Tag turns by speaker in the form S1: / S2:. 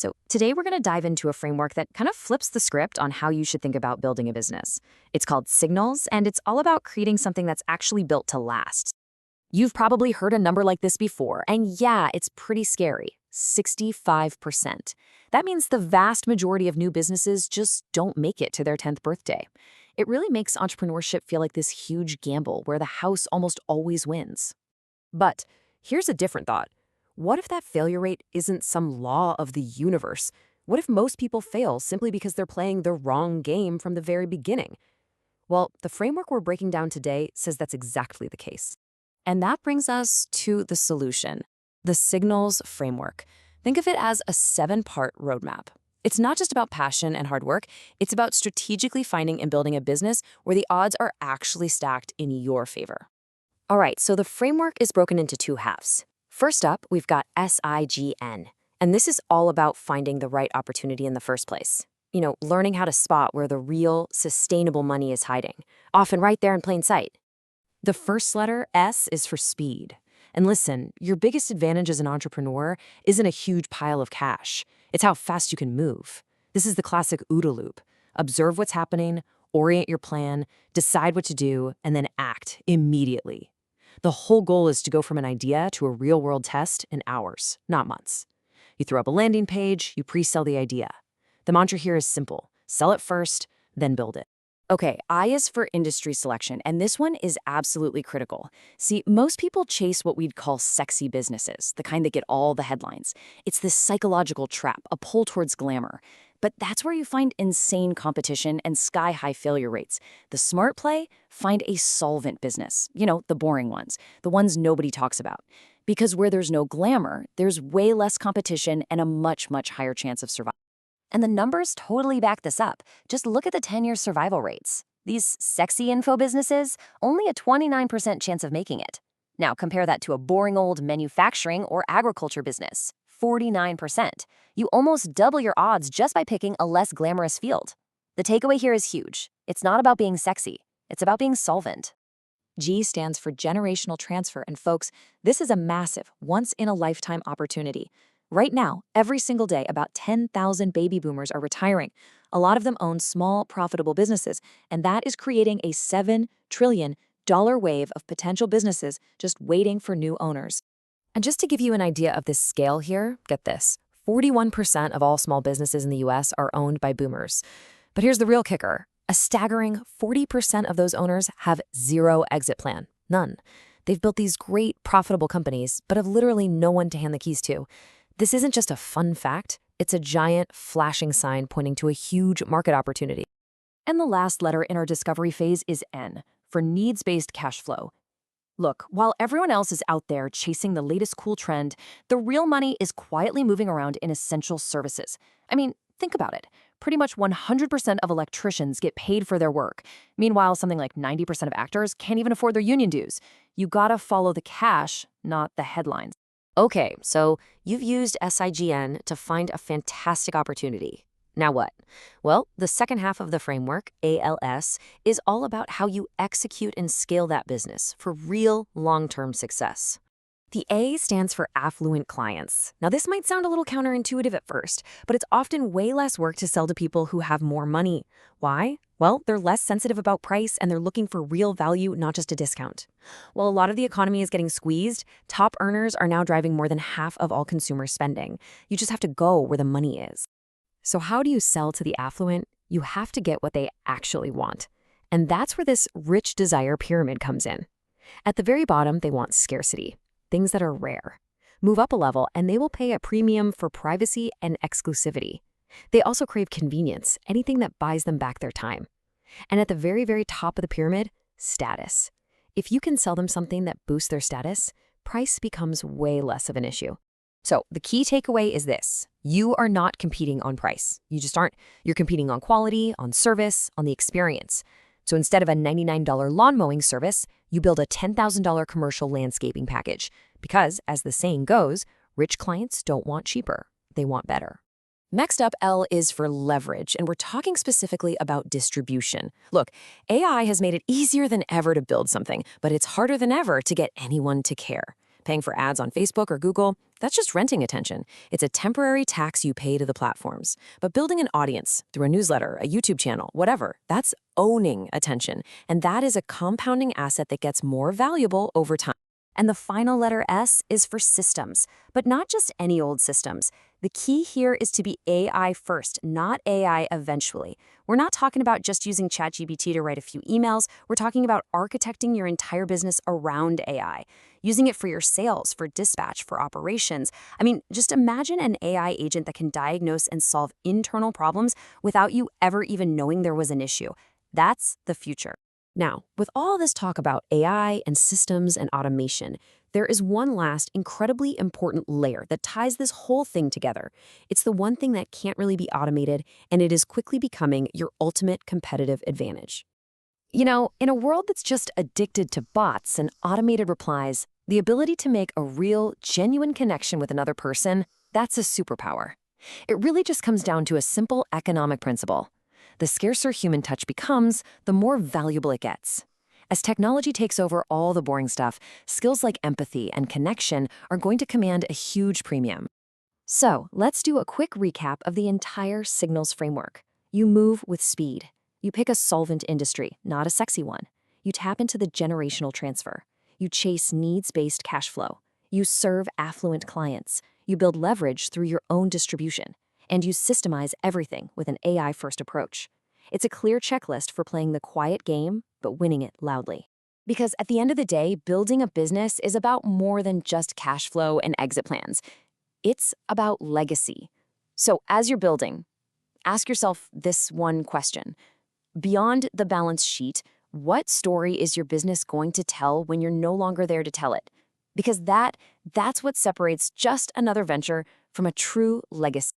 S1: So today we're going to dive into a framework that kind of flips the script on how you should think about building a business. It's called Signals, and it's all about creating something that's actually built to last. You've probably heard a number like this before, and yeah, it's pretty scary. 65%. That means the vast majority of new businesses just don't make it to their 10th birthday. It really makes entrepreneurship feel like this huge gamble where the house almost always wins. But here's a different thought. What if that failure rate isn't some law of the universe? What if most people fail simply because they're playing the wrong game from the very beginning? Well, the framework we're breaking down today says that's exactly the case. And that brings us to the solution, the Signals framework. Think of it as a 7-part roadmap. It's not just about passion and hard work, it's about strategically finding and building a business where the odds are actually stacked in your favor. All right, so the framework is broken into 2 halves. First up, we've got SIGN, and this is all about finding the right opportunity in the first place. Learning how to spot where the real, sustainable money is hiding, often right there in plain sight. The first letter, S, is for speed. And listen, your biggest advantage as an entrepreneur isn't a huge pile of cash. It's how fast you can move. This is the classic OODA loop. Observe what's happening, orient your plan, decide what to do, and then act immediately. The whole goal is to go from an idea to a real-world test in hours, not months. You throw up a landing page, you pre-sell the idea. The mantra here is simple. Sell it first, then build it. Okay, I is for industry selection, and this one is absolutely critical. See, most people chase what we'd call sexy businesses, the kind that get all the headlines. It's this psychological trap, a pull towards glamour. But that's where you find insane competition and sky-high failure rates. The smart play? Find a solvent business. The boring ones, the ones nobody talks about. Because where there's no glamour, there's way less competition and a much, much higher chance of survival. And the numbers totally back this up. Just look at the 10-year survival rates. These sexy info businesses, only a 29% chance of making it. Now compare that to a boring old manufacturing or agriculture business, 49%. You almost double your odds just by picking a less glamorous field. The takeaway here is huge. It's not about being sexy. It's about being solvent. G stands for generational transfer, and folks, this is a massive, once-in-a-lifetime opportunity. Right now, every single day, about 10,000 baby boomers are retiring. A lot of them own small, profitable businesses, and that is creating a $7 trillion wave of potential businesses just waiting for new owners. And just to give you an idea of this scale here, get this. 41% of all small businesses in the US are owned by boomers. But here's the real kicker. A staggering 40% of those owners have zero exit plan. None. They've built these great, profitable companies, but have literally no one to hand the keys to. This isn't just a fun fact, it's a giant, flashing sign pointing to a huge market opportunity. And the last letter in our discovery phase is N, for needs-based cash flow. Look, while everyone else is out there chasing the latest cool trend, the real money is quietly moving around in essential services. I mean, think about it. Pretty much 100% of electricians get paid for their work. Meanwhile, something like 90% of actors can't even afford their union dues. You gotta follow the cash, not the headlines. Okay, so you've used SIGN to find a fantastic opportunity. Now what? Well, the second half of the framework, ALS, is all about how you execute and scale that business for real long-term success. The A stands for affluent clients. Now, this might sound a little counterintuitive at first, but it's often way less work to sell to people who have more money. Why? Well, they're less sensitive about price and they're looking for real value, not just a discount. While a lot of the economy is getting squeezed, top earners are now driving more than half of all consumer spending. You just have to go where the money is. So how do you sell to the affluent? You have to get what they actually want. And that's where this rich desire pyramid comes in. At the very bottom, they want scarcity, things that are rare. Move up a level and they will pay a premium for privacy and exclusivity. They also crave convenience, anything that buys them back their time. And at the very, very top of the pyramid, status. If you can sell them something that boosts their status, price becomes way less of an issue. So the key takeaway is this. You are not competing on price. You just aren't. You're competing on quality, on service, on the experience. So instead of a $99 lawn mowing service, you build a $10,000 commercial landscaping package. Because, as the saying goes, rich clients don't want cheaper. They want better. Next up, L is for leverage, and we're talking specifically about distribution. Look, AI has made it easier than ever to build something, but it's harder than ever to get anyone to care. Paying for ads on Facebook or Google, that's just renting attention. It's a temporary tax you pay to the platforms. But building an audience through a newsletter, a YouTube channel, whatever, that's owning attention. And that is a compounding asset that gets more valuable over time. And the final letter S is for systems, but not just any old systems. The key here is to be AI first, not AI eventually. We're not talking about just using ChatGPT to write a few emails. We're talking about architecting your entire business around AI, using it for your sales, for dispatch, for operations. I mean, just imagine an AI agent that can diagnose and solve internal problems without you ever even knowing there was an issue. That's the future. Now, with all this talk about AI and systems and automation, there is one last incredibly important layer that ties this whole thing together. It's the one thing that can't really be automated, and it is quickly becoming your ultimate competitive advantage. You know, in a world that's just addicted to bots and automated replies, the ability to make a real, genuine connection with another person, that's a superpower. It really just comes down to a simple economic principle. The scarcer human touch becomes, the more valuable it gets. As technology takes over all the boring stuff, skills like empathy and connection are going to command a huge premium. So, let's do a quick recap of the entire Signals framework. You move with speed. You pick a solvent industry, not a sexy one. You tap into the generational transfer. You chase needs-based cash flow. You serve affluent clients. You build leverage through your own distribution. And you systemize everything with an AI-first approach. It's a clear checklist for playing the quiet game, but winning it loudly. Because at the end of the day, building a business is about more than just cash flow and exit plans. It's about legacy. So as you're building, ask yourself this one question. Beyond the balance sheet, what story is your business going to tell when you're no longer there to tell it? Because that's what separates just another venture from a true legacy.